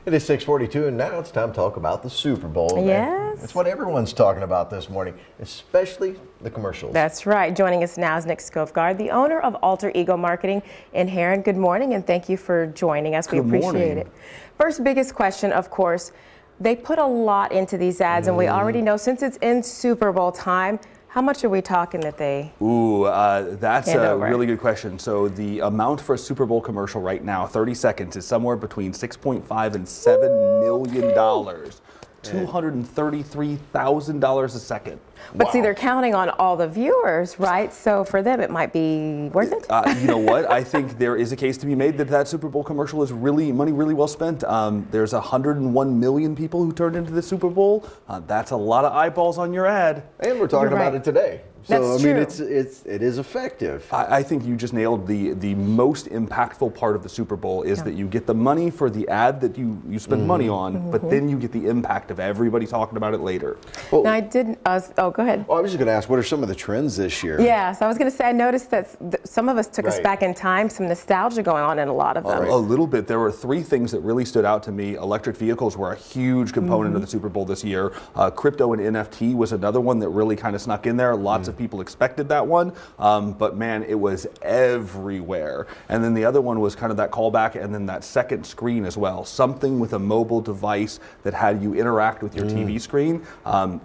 It is 6:42, and now it's time to talk about the Super Bowl. Yes. It's what everyone's talking about this morning, especially the commercials. That's right. Joining us now is Nick Skofgard, the owner of Alter Ego Marketing in Heron. Good morning, and thank you for joining us. We appreciate it. First biggest question, of course, they put a lot into these ads, and we already know since it's in Super Bowl time, how much are we talking that they that's a really good question. So the amount for a Super Bowl commercial right now, 30 seconds, is somewhere between $6.5 and $7 million. $233,000 a second. But see, they're counting on all the viewers, right? So for them, it might be worth it. You know what? I think there is a case to be made that that Super Bowl commercial is really well spent. There's 101 million people who turned into the Super Bowl. That's a lot of eyeballs on your ad. And we're talking about it today. So That's I mean, true. it is effective. I think you just nailed the most impactful part of the Super Bowl is that you get the money for the ad that you spend money on, but then you get the impact of everybody talking about it later. Now I didn't. Oh, go ahead. Well, I was just going to ask, what are some of the trends this year? Yeah, so I was going to say, I noticed that some of us took us back in time, some nostalgia going on in a lot of them. A little bit. There were three things that really stood out to me. Electric vehicles were a huge component of the Super Bowl this year. Crypto and NFT was another one that really kind of snuck in there. Lots of people expected that one, but man, it was everywhere. And then the other one was kind of that callback, and then that second screen as well. Something with a mobile device that had you interact with your TV screen.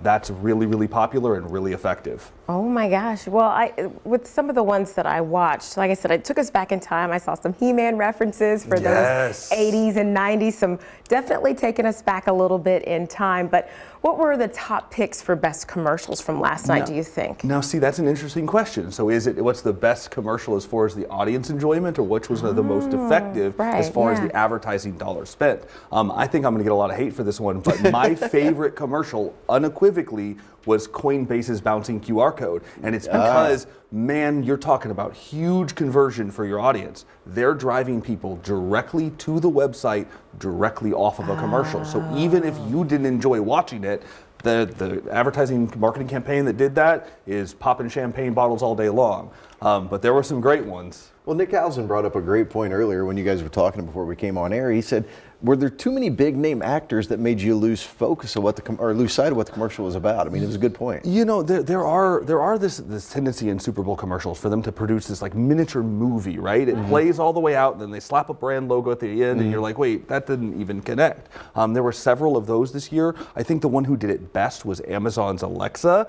That's really popular and really effective. Oh my gosh. Well, with some of the ones that I watched, like I said, it took us back in time. I saw some He-Man references for those 80s and 90s, some definitely taking us back a little bit in time. But what were the top picks for best commercials from last night, do you think? Now, see, that's an interesting question. So is it, what's the best commercial as far as the audience enjoyment, or which was the most effective as far as the advertising dollar spent? I think I'm going to get a lot of hate for this one, but my favorite commercial, unequivocally, was Coinbase's bouncing QR code. And it's because, man, you're talking about huge conversion for your audience. They're driving people directly to the website, directly off of a commercial. So even if you didn't enjoy watching it, the advertising marketing campaign that did that is popping champagne bottles all day long. But there were some great ones. Well, Nick Housen brought up a great point earlier when you guys were talking before we came on air. He said, were there too many big name actors that made you lose focus of what or lose sight of what the commercial was about? I mean, it was a good point. You know, there are this tendency in Super Bowl commercials for them to produce this like miniature movie, right? It plays all the way out, and then they slap a brand logo at the end, and you're like, wait, that didn't even connect. There were several of those this year. I think the one who did it best was Amazon's Alexa.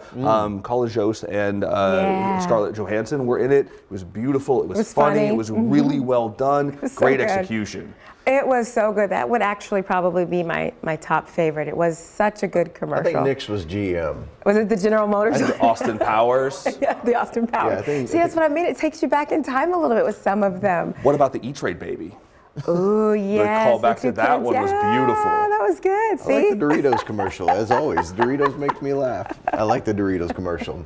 Colin Jost and Scarlett Johansson were in it. It was beautiful. It was funny. It was really well done. Great execution. It was so good. That would actually probably be my top favorite. It was such a good commercial. I think Nick's was GM. Was it the General Motors? Austin Powers. Yeah, the Austin Powers. Yeah, See, that's what I mean. It takes you back in time a little bit with some of them. What about the E-Trade Baby? Oh, yes. The callback to that one was beautiful. That was good. See? I like the Doritos commercial, as always. Doritos makes me laugh. I like the Doritos commercial.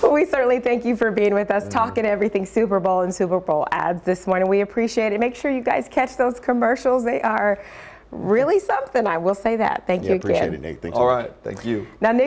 Well, we certainly thank you for being with us, talking everything Super Bowl and Super Bowl ads this morning. We appreciate it. Make sure you guys catch those commercials. They are really something. I will say that. Thank you again. Appreciate it, Nick. Thanks. All right. Thank you. Now, Nick